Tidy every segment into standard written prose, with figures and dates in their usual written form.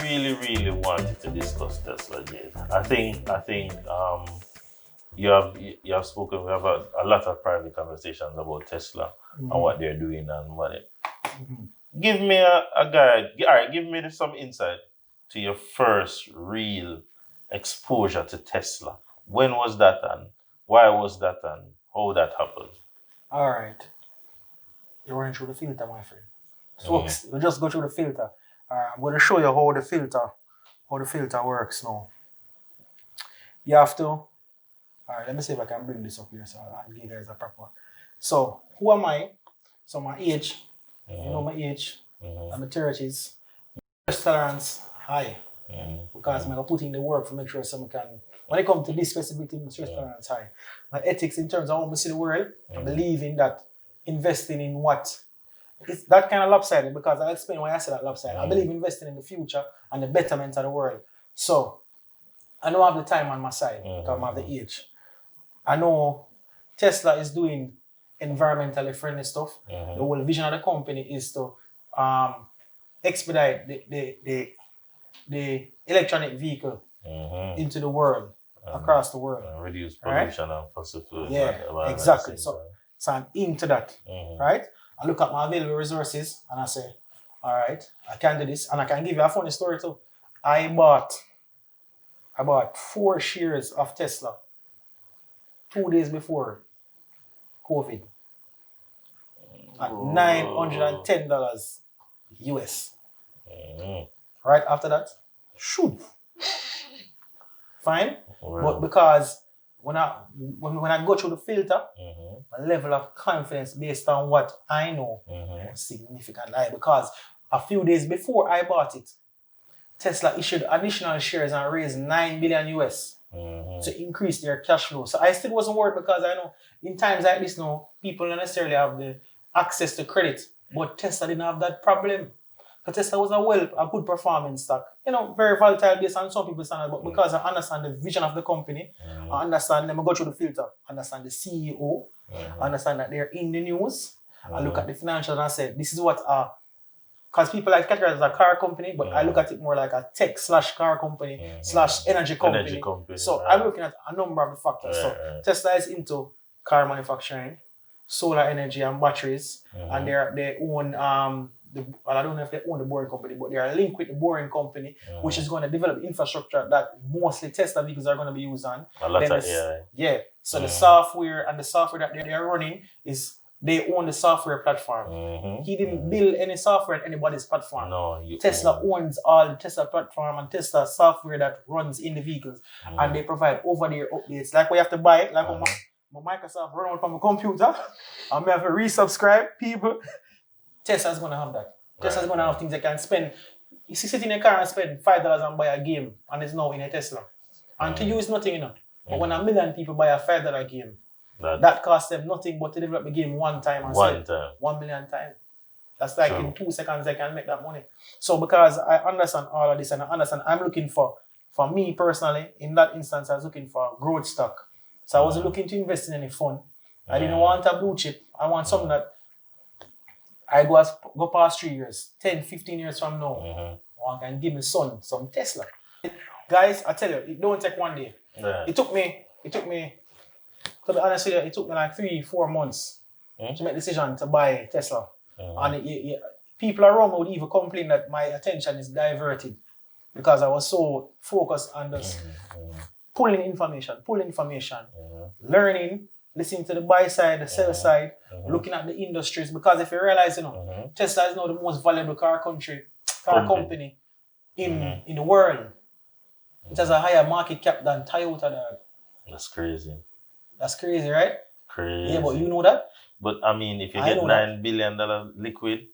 really wanted to discuss Tesla, Jade. I think you have spoken. We have a lot of private conversations about Tesla and what they're doing and what it. Give me a guide. All right, give me some insight to your first real exposure to Tesla. When was that and why was that and how that happened? All right. You're running through the filter, my friend. So we just go through the filter. I'm going to show you how the filter works now. You have to. All right, let me see if I can bring this up here so I'll give you guys a proper. So who am I? So my age, you know my age, I'm in my 30s. Stress tolerance high because I'm put in the work to make sure someone can. When it comes to this specifically, my stress tolerance high. My ethics in terms of how I see the world, I believe in that investing in what. It's that kind of lopsided because I'll explain why I say that lopsided. I believe investing in the future and the betterment of the world. So I know I have the time on my side because I have the age. I know Tesla is doing environmentally friendly stuff. The whole vision of the company is to expedite the electronic vehicle into the world, across the world. Reduce pollution and fossil fuels. Yeah, exactly. So I'm into that, right? I look at my available resources and I say, all right, I can do this. And I can give you a funny story too. I bought 4 shares of Tesla 2 days before COVID at $910 US. Right after that, shoot. Fine. But because when I go through the filter, my level of confidence based on what I know was significantly high. Because a few days before I bought it, Tesla issued additional shares and raised $9 billion US to increase their cash flow. So I still wasn't worried because I know in times like this now, people don't necessarily have the access to credit. But Tesla didn't have that problem. So Tesla was a good performing stock. You know, very volatile based on some people's standards, but because I understand the vision of the company, I understand, let me go through the filter, I understand the CEO, I understand that they're in the news, I look at the financials and I say, this is what, because people like categorize as a car company, but I look at it more like a tech / car company / energy company. So I'm looking at a number of the factors. So Tesla is into car manufacturing, solar energy and batteries, and they own I don't know if they own the boring company, but they are linked with the boring company, which is going to develop infrastructure that mostly Tesla vehicles are going to be used on. A lot of AI. Yeah. So the software that they are running is they own the software platform. He didn't build any software on anybody's platform. No, Tesla owns all the Tesla platform and Tesla software that runs in the vehicles, and they provide over-the-air updates. Like we have to buy, like when my Microsoft run out from my computer, I may have to resubscribe people. Tesla's going to have that. Tesla's going to have things they can spend. You sit in a car and spend $5 and buy a game, and it's now in a Tesla. And to you, it's nothing, you know. But when 1 million people buy a $5 game, that costs them nothing but to develop the game one time and sell 1 million times. That's like in 2 seconds they can make that money. So because I understand all of this and I understand, I'm looking for me personally, in that instance, I was looking for growth stock. So I wasn't looking to invest in any fund. I didn't want a blue chip. I want something that I go past 3 years, 10, 15 years from now, one can give my son some Tesla. Guys, I tell you, it don't take 1 day. It took me, to be honest with you, it took me like 3-4 months to make a decision to buy Tesla. And people around me would even complain that my attention is diverted because I was so focused on this pulling information, learning, listening to the buy side, the sell side, looking at the industries. Because if you realize, you know, Tesla is now the most valuable car company in the world. It has a higher market cap than Toyota. That's crazy. That's crazy, right? Crazy. Yeah, but you know that? But I mean, if you get $9 billion liquid,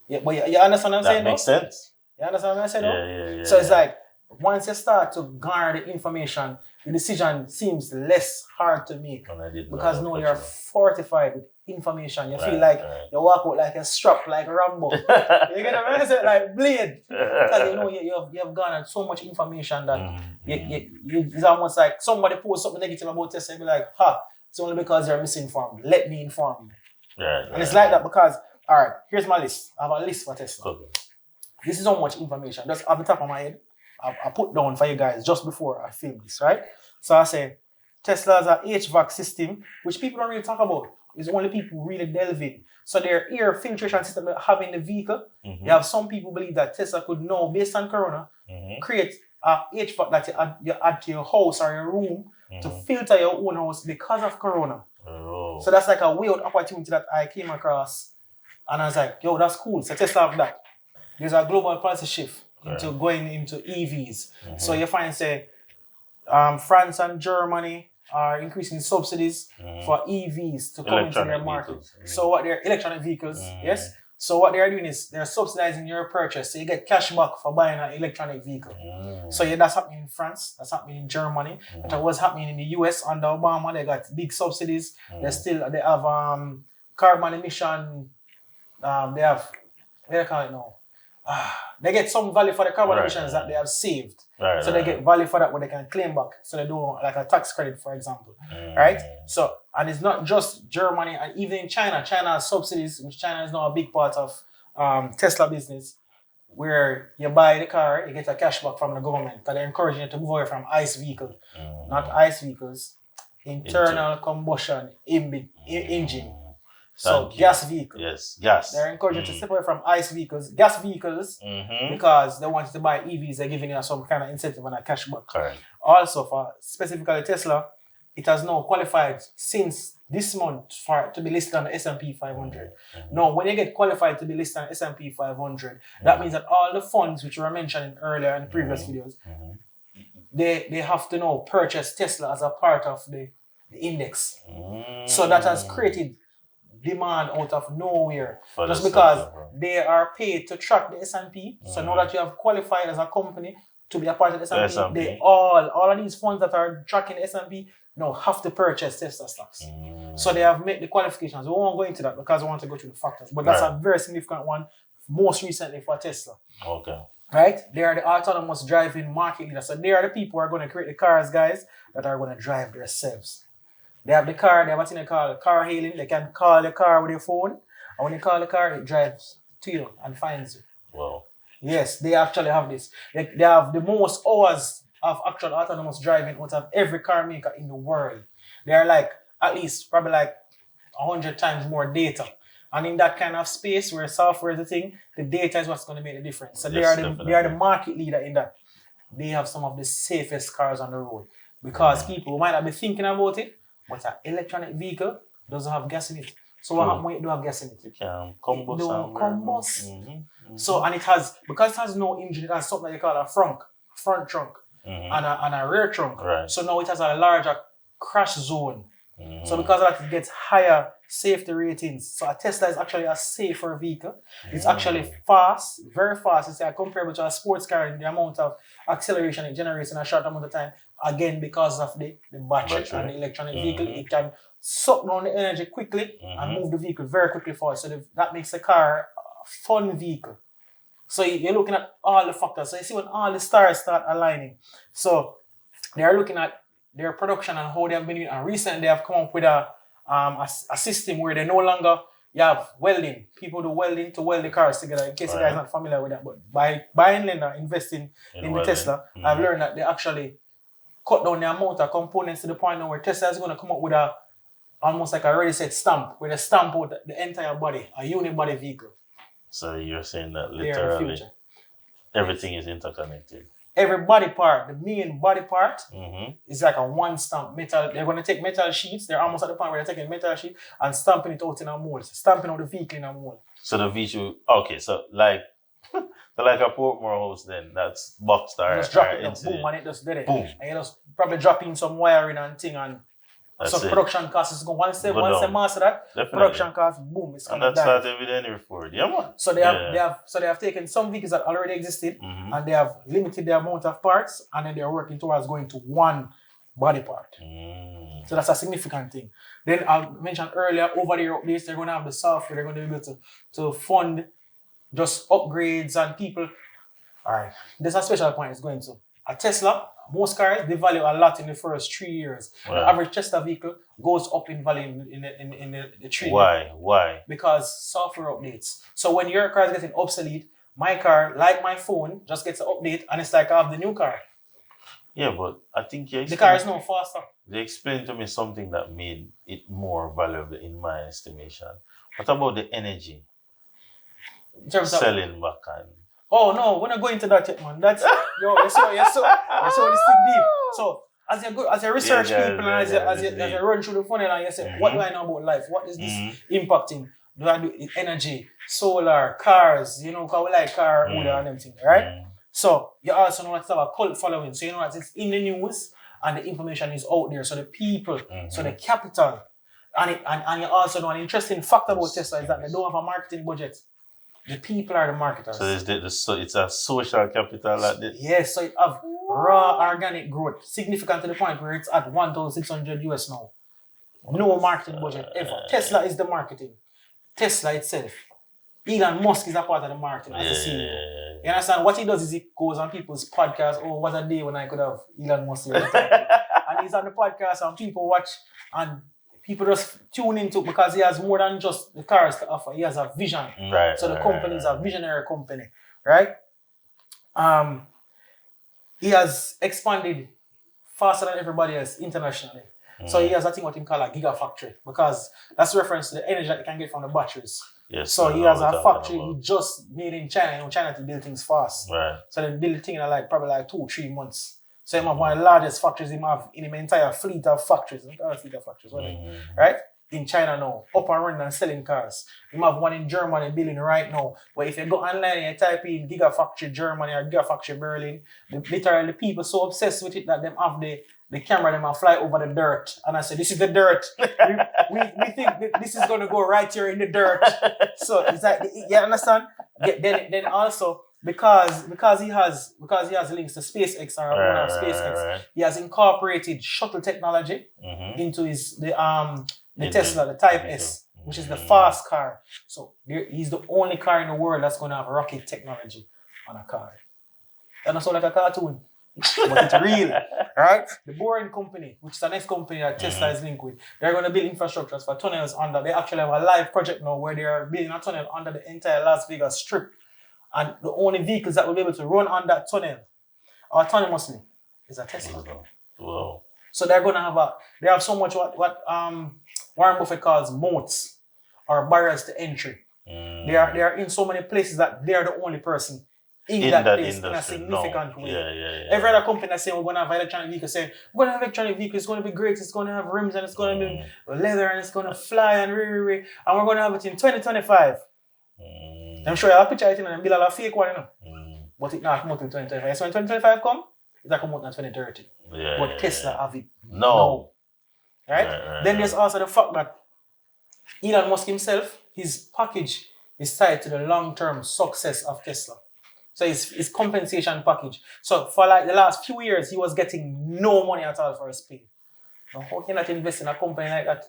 yeah, but you understand what I'm saying? That makes sense. You understand what I'm saying? Yeah. So it's like, once you start to garner the information, the decision seems less hard to make because now you're fortified with information. You feel like you walk out like a strap, like Rambo. You get what I'm saying? Like Blade. Because you know you have garnered so much information that it's almost like somebody posts something negative about Tesla and be like, it's only because you're misinformed. Let me inform you. And it's like that because, all right, here's my list. I have a list for Tesla. This is how much information. Just off the top of my head, I put down for you guys just before I film this, right? So I say Tesla has a HVAC system, which people don't really talk about. It's only people really delve in. So their air filtration system they have in the vehicle. You have some people believe that Tesla could now, based on Corona, create a HVAC that you add to your house or your room to filter your own house because of Corona. Oh. So that's like a weird opportunity that I came across. And I was like, yo, that's cool. So Tesla have that. There's a global policy shift into going into EVs. So you find, say, France and Germany are increasing subsidies for EVs to come into their market. So what they're electronic vehicles, yes. So what they're doing is they're subsidizing your purchase. So you get cash back for buying an electronic vehicle. So yeah, that's happening in France. That's happening in Germany. That was happening in the US under Obama. They got big subsidies. They have carbon emission. They have, what do you call it now? They get some value for the carbon emissions that they have saved. So they get value for that what they can claim back. So they do like a tax credit, for example. Right? So, and it's not just Germany, and even in China. China has subsidies, which China is now a big part of Tesla business, where you buy the car, you get a cashback from the government. Because they're encouraging you to move away from ICE vehicles. Not ICE vehicles, internal combustion engine. So gas vehicles. Yes, gas. They're encouraging you to separate from ICE vehicles, gas vehicles, because they want you to buy EVs. They're giving you some kind of incentive and a cashback. Correct. Also, for specifically Tesla, it has now qualified since this month for to be listed on the S&P 500. Now, when you get qualified to be listed on S&P 500, that means that all the funds which were mentioned earlier in the previous videos, they have to now purchase Tesla as a part of the index. So that has created demand out of nowhere, just because they are paid to track the S&P. So now that you have qualified as a company to be a part of the S&P, they all of these funds that are tracking the S&P now have to purchase Tesla stocks. So they have made the qualifications. We won't go into that because I want to go through the factors, but that's a very significant one, most recently for Tesla. Okay. Right? They are the autonomous driving market leader. So they are the people who are going to create the cars, guys, that are going to drive themselves. They have the car, they have what they call car hailing. They can call the car with your phone. And when you call the car, it drives to you and finds you. Wow. Yes, they actually have this. They have the most hours of actual autonomous driving out of every car maker in the world. They are like, at least, probably like 100 times more data. And in that kind of space where software is the thing, the data is what's going to make the difference. So they are the market leader in that. They have some of the safest cars on the road. Because people might not be thinking about it, but an electronic vehicle doesn't have gas in it. So what happens when you don't have gas in it? It can combust. So, and it has, because it has no engine, it has something that you call a front trunk, and a rear trunk. Right. So now it has a larger crash zone. So because of that, it gets higher safety ratings. So a Tesla is actually a safer vehicle. It's actually fast, very fast. It's comparable to a sports car in the amount of acceleration it generates in a short amount of time. Again, because of the battery and the electronic vehicle, it can suck down the energy quickly and move the vehicle very quickly forward. So that makes the car a fun vehicle. So you're looking at all the factors. So you see when all the stars start aligning. So they're looking at their production and how they have been doing. And recently they have come up with a system where they no longer you have welding. People do welding to weld the cars together. In case you guys are not familiar with that, but by buying and investing in the Tesla, I've learned that they actually cut down the amount of components to the point now where Tesla is going to come up with almost like a ready set stamp, where they stamp out the entire body, a unibody vehicle. So you're saying that literally everything is interconnected. Every body part, the main body part, is like a one stamp metal. They're going to take metal sheets. They're almost at the point where they're taking metal sheet and stamping it out in a mold, stamping out the vehicle in a mold. So the vehicle, okay, so like a Portmore house then, that's boxed or just drop it down, boom, and it just did it. Boom. And you just probably drop in some wiring and thing, and so production costs is going once they master that, production costs, boom, it's coming down. And that's started with any Ford, yeah man. So they have taken some vehicles that already existed and they have limited the amount of parts, and then they're working towards going to one body part. So that's a significant thing. Then I mentioned earlier, over the updates, they're going to have the software, they're going to be able to fund just upgrades and people. All right, there's a special point it's going to. A Tesla, most cars, they value a lot in the first 3 years. Wow. The average Tesla vehicle goes up in value in the 3 years. Why? Because software updates. So when your car is getting obsolete, My car, like my phone, just gets an update and it's like I have the new car. Yeah, but I think the car is no faster. They explained to me something that made it more valuable in my estimation. What about the energy? In terms selling back and... Oh no, we're not going into that yet, man. That's you saw this thing deep. So as you research people and as you run through the funnel and you say, what do I know about life? What is this impacting? Do I do energy, solar, cars, because we like car order and everything, right? So you also know what's about cult following. So you know that it's in the news and the information is out there. So the people, so the capital, and you also know an interesting fact about Tesla is that they don't have a marketing budget. The people are the marketers. So it's a social capital like this. Yes, so it have raw organic growth, significant to the point where it's at 1,600 US now. No marketing budget ever. Tesla is the marketing. Tesla itself. Elon Musk is a part of the marketing as a CEO. You understand? What he does is he goes on people's podcasts. Oh, what a day when I could have Elon Musk here. And he's on the podcast and people watch and people just tune into it because he has more than just the cars to offer. He has a vision. So the company is a visionary company, right? He has expanded faster than everybody else internationally. So he has a thing what he call a gigafactory because that's reference to the energy that you can get from the batteries. Yes. So he has a factory he just made in China. You know, China to build things fast. Right. So they build the thing in probably 2-3 months. So he have one of the largest factories he have in the entire fleet of factories. Right? In China now, up and running and selling cars. You have one in Germany building right now. But if you go online and you type in Gigafactory Germany or Gigafactory Berlin, literally people so obsessed with it that them have the camera, them fly over the dirt. And I say, this is the dirt. we think this is going to go right here in the dirt. So it's like, you understand? Then also, because he has links to SpaceX or one of SpaceX, he has incorporated shuttle technology into the Tesla, the Type S, which is the fast car. So he's the only car in the world that's going to have rocket technology on a car. That doesn't sound like a cartoon, but it's real, right? The Boring Company, which is the next company that Tesla is linked with, they're going to build infrastructures for tunnels under. They actually have a live project now where they are building a tunnel under the entire Las Vegas Strip. And the only vehicles that will be able to run on that tunnel autonomously is a Tesla. Wow. So they're gonna have so much what Warren Buffett calls moats or barriers to entry. They are in so many places that they are the only person in that place industry, in a significant way. Yeah. Every other company that's saying we're gonna have electronic vehicles, saying we're gonna have electronic vehicles, it's gonna be great, it's gonna have rims and it's gonna be leather and it's gonna fly and and we're gonna have it in 2025. I'm sure you'll picture it in and build a fake one, but it not come out in 2025. So when 2025 come, it'll come out in 2030. But Tesla have it. No. Right? Then there's also the fact that Elon Musk himself, his package is tied to the long-term success of Tesla. So his compensation package. So for the last few years, he was getting no money at all for his pay. Now, how can you not invest in a company like that?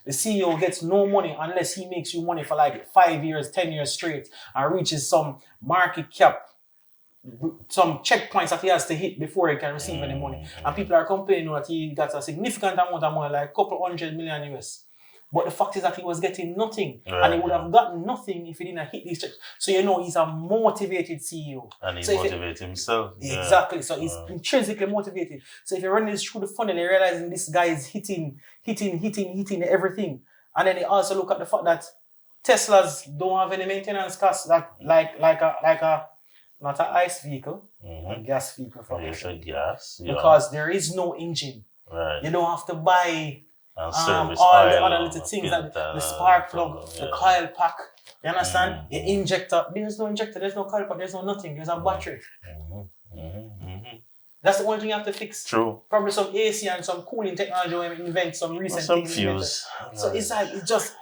The CEO gets no money unless he makes you money for 5 years, 10 years straight and reaches some market cap, some checkpoints that he has to hit before he can receive any money. And people are complaining that he got a significant amount of money, like a couple $100 million US. But the fact is that he was getting nothing. And he would have gotten nothing if he didn't hit these checks. So he's a motivated CEO. And he motivates himself. Exactly. So he's intrinsically motivated. So if you run this through the funnel, you're realizing this guy is hitting everything. And then you also look at the fact that Teslas don't have any maintenance costs like a not an ICE vehicle, a gas vehicle for gas. Because there is no engine. Right. You don't have to buy all the other little things like the spark plug, the coil pack. You understand? The injector. There's no injector, there's no coil pack, there's no nothing. There's a battery. That's the only thing you have to fix. True. Probably some AC and some cooling technology when we invent some recent things. Some fuse. So it's just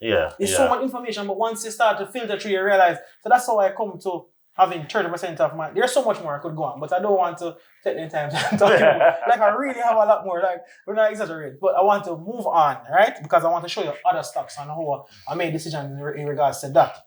it's so much information, but once you start to filter through, you realize. So that's how I come to having 30% of my... There's so much more I could go on, but I don't want to take the time to talk about. I really have a lot more. We're not exaggerating, but I want to move on, right? Because I want to show you other stocks and how I made decisions in regards to that.